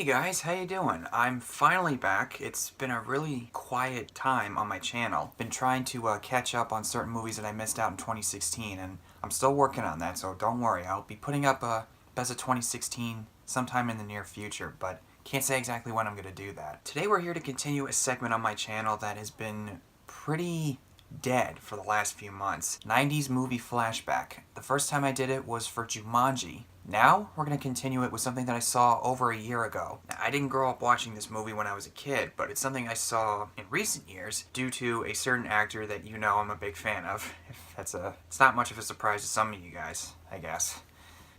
guys, how you doing? I'm finally back. It's been a really quiet time on my channel. Been trying to catch up on certain movies that I missed out in 2016, and I'm still working on that, so don't worry. I'll be putting up Best of 2016 sometime in the near future, but can't say exactly when I'm going to do that. Today we're here to continue a segment on my channel that has been pretty dead for the last few months. 90s movie Flashback. The first time I did it was for Jumanji. Now, we're going to continue it with something that I saw over a year ago. Now, I didn't grow up watching this movie when I was a kid, but it's something I saw in recent years due to a certain actor that you know I'm a big fan of. It's not much of a surprise to some of you guys, I guess.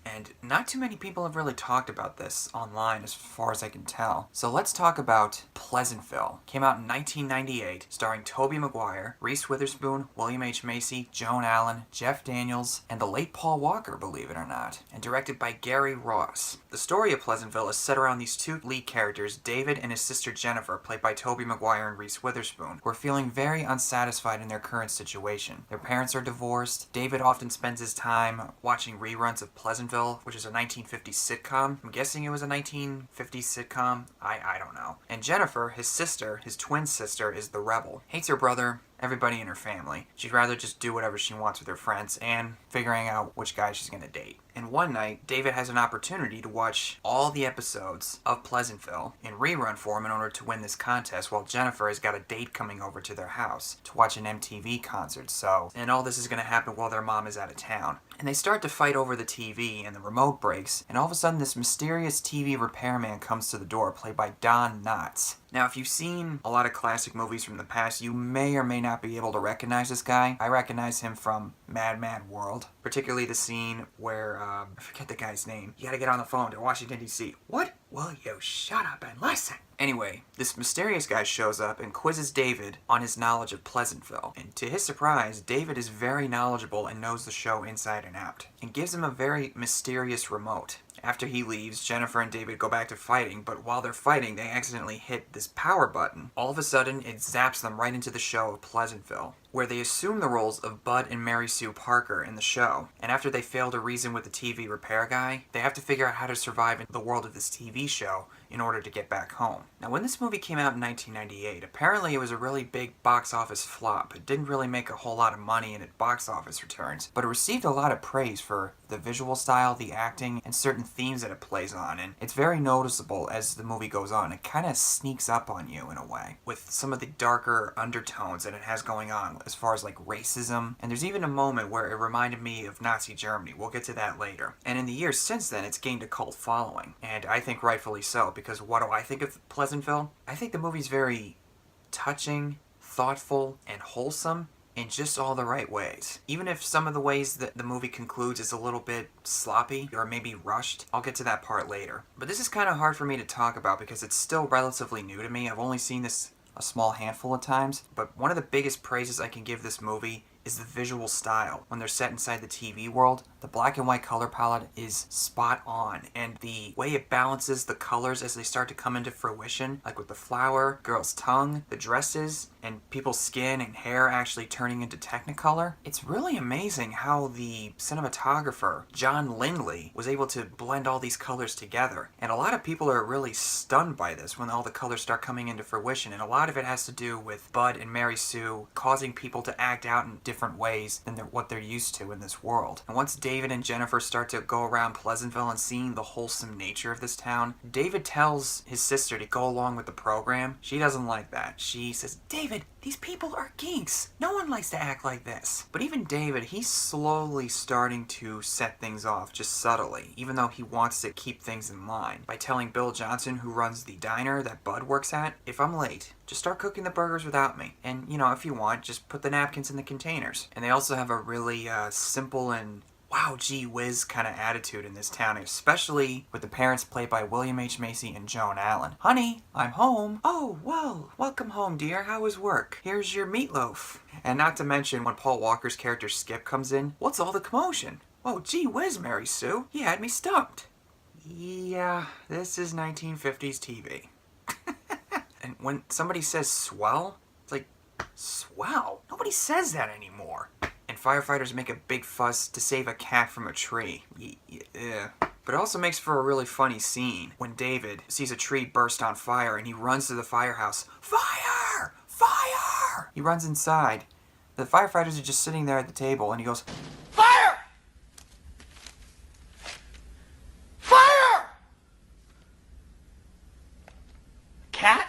And not too many people have really talked about this online as far as I can tell. So let's talk about Pleasantville. Came out in 1998, starring Tobey Maguire, Reese Witherspoon, William H. Macy, Joan Allen, Jeff Daniels, and the late Paul Walker, believe it or not. And directed by Gary Ross. The story of Pleasantville is set around these two lead characters, David and his sister Jennifer, played by Tobey Maguire and Reese Witherspoon, who are feeling very unsatisfied in their current situation. Their parents are divorced. David often spends his time watching reruns of Pleasantville, which is a 1950s sitcom. I'm guessing it was a 1950s sitcom. I don't know. And Jennifer, his sister, his twin sister, is the rebel. Hates her brother, everybody in her family. She'd rather just do whatever she wants with her friends and figuring out which guy she's gonna date. And one night, David has an opportunity to watch all the episodes of Pleasantville in rerun form in order to win this contest, while Jennifer has got a date coming over to their house to watch an MTV concert. And all this is gonna happen while their mom is out of town. And they start to fight over the TV, and the remote breaks, and all of a sudden this mysterious TV repairman comes to the door, played by Don Knotts. Now, if you've seen a lot of classic movies from the past, you may or may not be able to recognize this guy. I recognize him from Mad World, particularly the scene where, I forget the guy's name. You gotta get on the phone to Washington, D.C. What? Will you shut up and listen? Anyway, this mysterious guy shows up and quizzes David on his knowledge of Pleasantville. And to his surprise, David is very knowledgeable and knows the show inside and out, and gives him a very mysterious remote. After he leaves, Jennifer and David go back to fighting, but while they're fighting, they accidentally hit this power button. All of a sudden, it zaps them right into the show of Pleasantville, where they assume the roles of Bud and Mary Sue Parker in the show. And after they fail to reason with the TV repair guy, they have to figure out how to survive in the world of this TV show in order to get back home. Now, when this movie came out in 1998, apparently it was a really big box office flop. It didn't really make a whole lot of money in its box office returns, but it received a lot of praise for the visual style, the acting, and certain themes that it plays on, and it's very noticeable as the movie goes on. It kind of sneaks up on you in a way, with some of the darker undertones that it has going on as far as like racism, and there's even a moment where it reminded me of Nazi Germany. We'll get to that later. And in the years since then, it's gained a cult following, and I think rightfully so, because what do I think of Pleasantville? I think the movie's very touching, thoughtful, and wholesome in just all the right ways. Even if some of the ways that the movie concludes is a little bit sloppy or maybe rushed, I'll get to that part later. But this is kind of hard for me to talk about because it's still relatively new to me. I've only seen this a small handful of times, but one of the biggest praises I can give this movie is the visual style. When they're set inside the TV world, the black and white color palette is spot on, and the way it balances the colors as they start to come into fruition, like with the flower, girl's tongue, the dresses, and people's skin and hair actually turning into Technicolor. It's really amazing how the cinematographer, John Lindley, was able to blend all these colors together. And a lot of people are really stunned by this when all the colors start coming into fruition, and a lot of it has to do with Bud and Mary Sue causing people to act out in different ways than what they're used to in this world. And once David and Jennifer start to go around Pleasantville and seeing the wholesome nature of this town, David tells his sister to go along with the program. She doesn't like that. She says, "David, these people are geeks. No one likes to act like this." But even David, he's slowly starting to set things off, just subtly, even though he wants to keep things in line, by telling Bill Johnson, who runs the diner that Bud works at, "If I'm late, just start cooking the burgers without me. And, if you want, just put the napkins in the containers." And they also have a really simple and wow, gee whiz kind of attitude in this town, especially with the parents played by William H. Macy and Joan Allen. "Honey, I'm home." "Oh, well, welcome home, dear. How was work? Here's your meatloaf." And not to mention when Paul Walker's character Skip comes in, "What's all the commotion?" "Oh, gee whiz, Mary Sue. You had me stumped." Yeah, this is 1950s TV. And when somebody says swell, it's like, swell? Nobody says that anymore. And firefighters make a big fuss to save a cat from a tree. Yeah. But it also makes for a really funny scene when David sees a tree burst on fire and he runs to the firehouse. Fire! Fire! He runs inside. The firefighters are just sitting there at the table and he goes, Fire! Fire! Cat?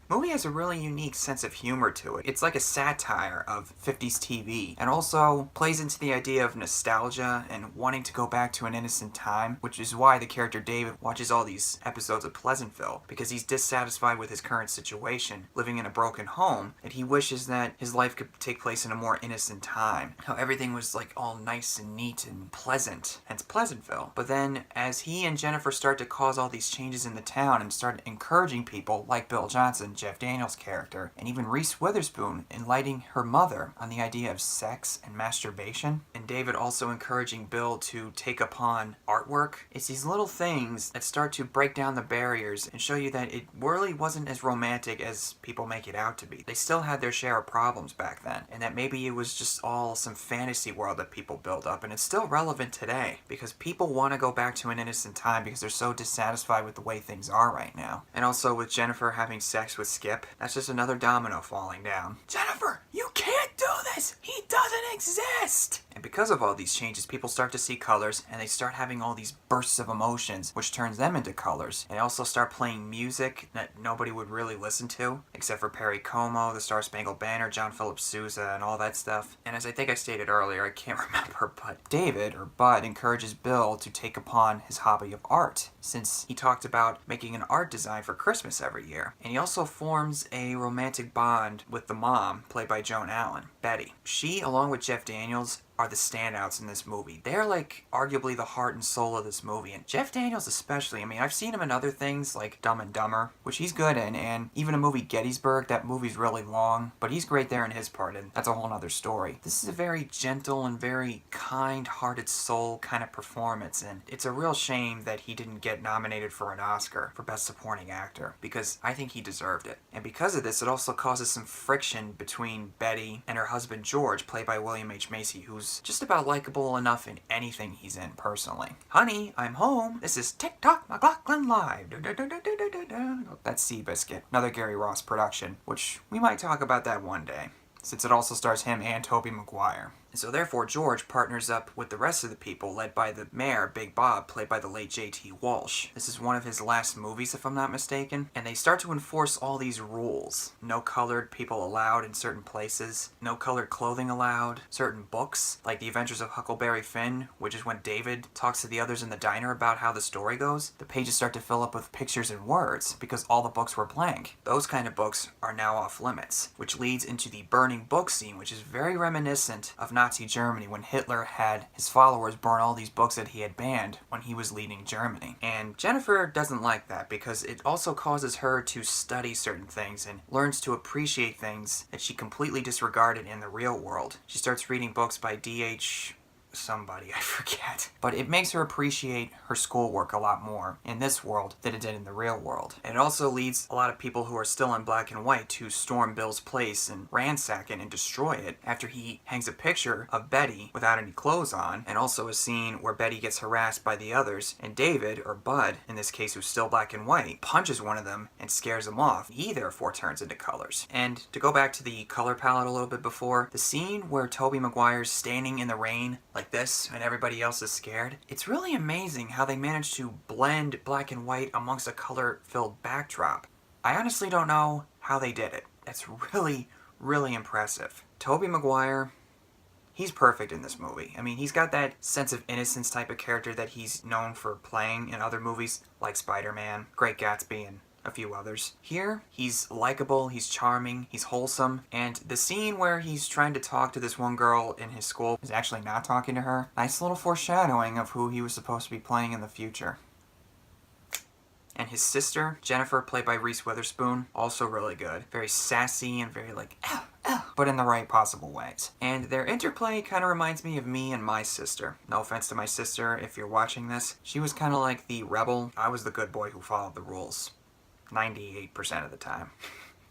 Movie has a really unique sense of humor to it. It's like a satire of 50s TV, and also plays into the idea of nostalgia and wanting to go back to an innocent time, which is why the character David watches all these episodes of Pleasantville, because he's dissatisfied with his current situation, living in a broken home, and he wishes that his life could take place in a more innocent time. How everything was like all nice and neat and pleasant, hence Pleasantville. But then, as he and Jennifer start to cause all these changes in the town and start encouraging people like Bill Johnson, Jeff Daniels' character, and even Reese Witherspoon enlightening her mother on the idea of sex and masturbation, and David also encouraging Bill to take upon artwork. It's these little things that start to break down the barriers and show you that it really wasn't as romantic as people make it out to be. They still had their share of problems back then, and that maybe it was just all some fantasy world that people built up, and it's still relevant today because people want to go back to an innocent time because they're so dissatisfied with the way things are right now. And also with Jennifer having sex with Skip, that's just another domino falling down. Jennifer, you can't do this! He doesn't exist! And because of all these changes, people start to see colors, and they start having all these bursts of emotions, which turns them into colors. And they also start playing music that nobody would really listen to, except for Perry Como, the Star Spangled Banner, John Philip Sousa, and all that stuff. And as I think I stated earlier, I can't remember, but David, or Bud, encourages Bill to take upon his hobby of art, since he talked about making an art design for Christmas every year. And he also forms a romantic bond with the mom, played by Joan Allen, Betty. She, along with Jeff Daniels, are the standouts in this movie. They're like arguably the heart and soul of this movie, and Jeff Daniels especially. I mean, I've seen him in other things like Dumb and Dumber, which he's good in, and even a movie Gettysburg. That movie's really long, but he's great there in his part, and that's a whole other story. This is a very gentle and very kind-hearted soul kind of performance, and it's a real shame that he didn't get nominated for an Oscar for Best Supporting Actor, because I think he deserved it. And because of this, it also causes some friction between Betty and her husband George, played by William H. Macy, who's just about likable enough in anything he's in personally. Honey, I'm home. This is TikTok McLaughlin Live. That's Seabiscuit, another Gary Ross production, which we might talk about that one day, since it also stars him and Tobey Maguire. And so therefore George partners up with the rest of the people, led by the mayor, Big Bob, played by the late J.T. Walsh. This is one of his last movies, if I'm not mistaken, and they start to enforce all these rules. No colored people allowed in certain places, no colored clothing allowed, certain books, like The Adventures of Huckleberry Finn, which is when David talks to the others in the diner about how the story goes. The pages start to fill up with pictures and words, because all the books were blank. Those kind of books are now off limits, which leads into the burning book scene, which is very reminiscent of Nazi Germany when Hitler had his followers burn all these books that he had banned when he was leading Germany. And Jennifer doesn't like that because it also causes her to study certain things and learns to appreciate things that she completely disregarded in the real world. She starts reading books by D.H. somebody, I forget. But it makes her appreciate her schoolwork a lot more in this world than it did in the real world. And it also leads a lot of people who are still in black and white to storm Bill's place and ransack it and destroy it after he hangs a picture of Betty without any clothes on, and also a scene where Betty gets harassed by the others, and David, or Bud, in this case who's still black and white, punches one of them and scares them off. He therefore turns into colors. And to go back to the color palette a little bit before, the scene where Tobey Maguire's standing in the rain like this and everybody else is scared, it's really amazing how they managed to blend black and white amongst a color-filled backdrop. I honestly don't know how they did it. That's really, really impressive. Tobey Maguire, he's perfect in this movie. I mean, he's got that sense of innocence type of character that he's known for playing in other movies like Spider-Man, Great Gatsby, and a few others. Here, he's likable, he's charming, he's wholesome, and the scene where he's trying to talk to this one girl in his school is actually not talking to her. Nice little foreshadowing of who he was supposed to be playing in the future. And his sister, Jennifer, played by Reese Witherspoon, also really good. Very sassy and very like, but in the right possible ways. And their interplay kind of reminds me of me and my sister. No offense to my sister if you're watching this. She was kind of like the rebel. I was the good boy who followed the rules. 98% of the time.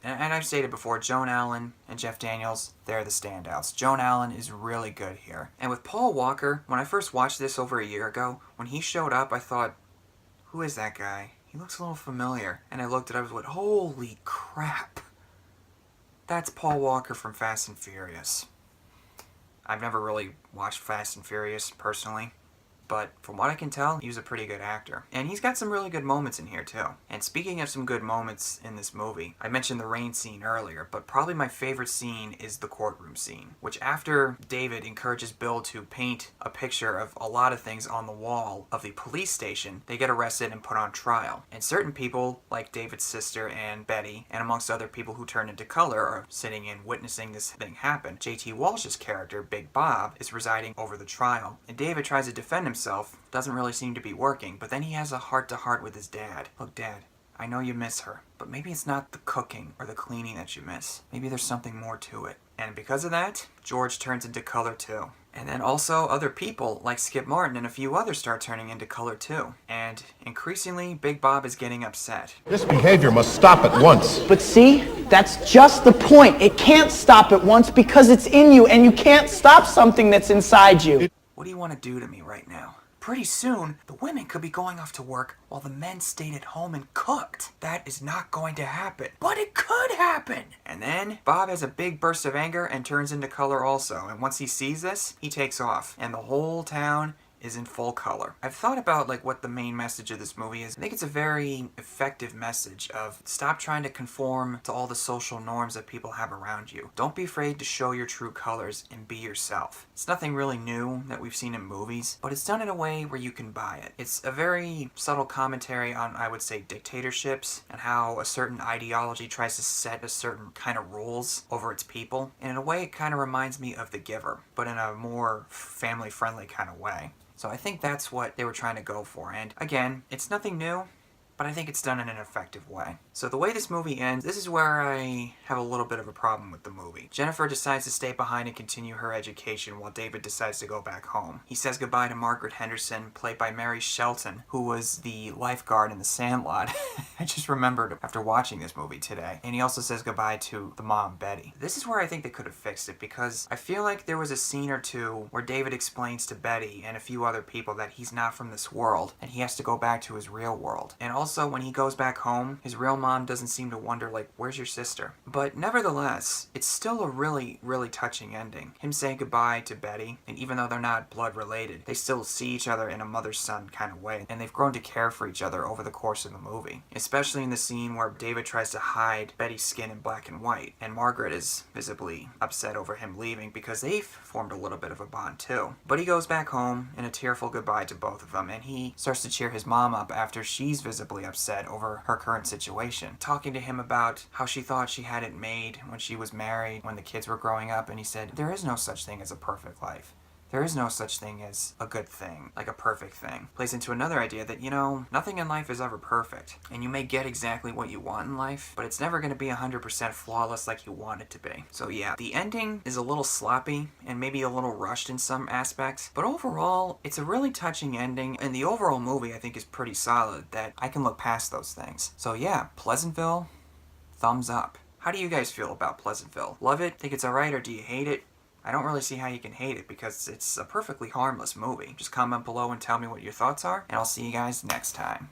And I've stated before, Joan Allen and Jeff Daniels, they're the standouts. Joan Allen is really good here. And with Paul Walker, when I first watched this over a year ago, when he showed up, I thought, who is that guy? He looks a little familiar. And I looked at it, I was like, holy crap. That's Paul Walker from Fast and Furious. I've never really watched Fast and Furious personally, but from what I can tell, he was a pretty good actor. And he's got some really good moments in here too. And speaking of some good moments in this movie, I mentioned the rain scene earlier, but probably my favorite scene is the courtroom scene, which after David encourages Bill to paint a picture of a lot of things on the wall of the police station, they get arrested and put on trial. And certain people, like David's sister and Betty, and amongst other people who turn into color, are sitting and witnessing this thing happen. J.T. Walsh's character, Big Bob, is presiding over the trial. And David tries to defend himself, doesn't really seem to be working, but then he has a heart-to-heart with his dad. Look, Dad, I know you miss her, but maybe it's not the cooking or the cleaning that you miss. Maybe there's something more to it. And because of that, George turns into color too. And then also other people like Skip Martin and a few others start turning into color too. And increasingly, Big Bob is getting upset. This behavior must stop at once. But see, that's just the point. It can't stop at once because it's in you, and you can't stop something that's inside you. What do you want to do to me right now? Pretty soon, the women could be going off to work while the men stayed at home and cooked. That is not going to happen. But it could happen! And then, Bob has a big burst of anger and turns into color also. And once he sees this, he takes off. And the whole town is in full color. I've thought about what the main message of this movie is. I think it's a very effective message of stop trying to conform to all the social norms that people have around you. Don't be afraid to show your true colors and be yourself. It's nothing really new that we've seen in movies, but it's done in a way where you can buy it. It's a very subtle commentary on, I would say, dictatorships and how a certain ideology tries to set a certain kind of rules over its people. And in a way, it kind of reminds me of The Giver, but in a more family-friendly kind of way. So I think that's what they were trying to go for. And again, it's nothing new, but I think it's done in an effective way. So the way this movie ends, this is where I have a little bit of a problem with the movie. Jennifer decides to stay behind and continue her education while David decides to go back home. He says goodbye to Margaret Henderson, played by Mary Shelton, who was the lifeguard in The Sandlot. I just remembered after watching this movie today. And he also says goodbye to the mom, Betty. This is where I think they could have fixed it, because I feel like there was a scene or two where David explains to Betty and a few other people that he's not from this world and he has to go back to his real world. And also when he goes back home, his real mom doesn't seem to wonder, where's your sister? But nevertheless, it's still a really, really touching ending. Him saying goodbye to Betty, and even though they're not blood related, they still see each other in a mother-son kind of way, and they've grown to care for each other over the course of the movie. Especially in the scene where David tries to hide Betty's skin in black and white, and Margaret is visibly upset over him leaving because they've formed a little bit of a bond too. But he goes back home in a tearful goodbye to both of them, and he starts to cheer his mom up after she's visibly upset over her current situation. Talking to him about how she thought she had it made when she was married, when the kids were growing up, and he said, there is no such thing as a perfect life. There is no such thing as a good thing, like a perfect thing. Plays into another idea that, nothing in life is ever perfect. And you may get exactly what you want in life, but it's never going to be 100% flawless like you want it to be. So yeah, the ending is a little sloppy and maybe a little rushed in some aspects, but overall, it's a really touching ending, and the overall movie I think is pretty solid that I can look past those things. So yeah, Pleasantville, thumbs up. How do you guys feel about Pleasantville? Love it? Think it's alright, or do you hate it? I don't really see how you can hate it because it's a perfectly harmless movie. Just comment below and tell me what your thoughts are, and I'll see you guys next time.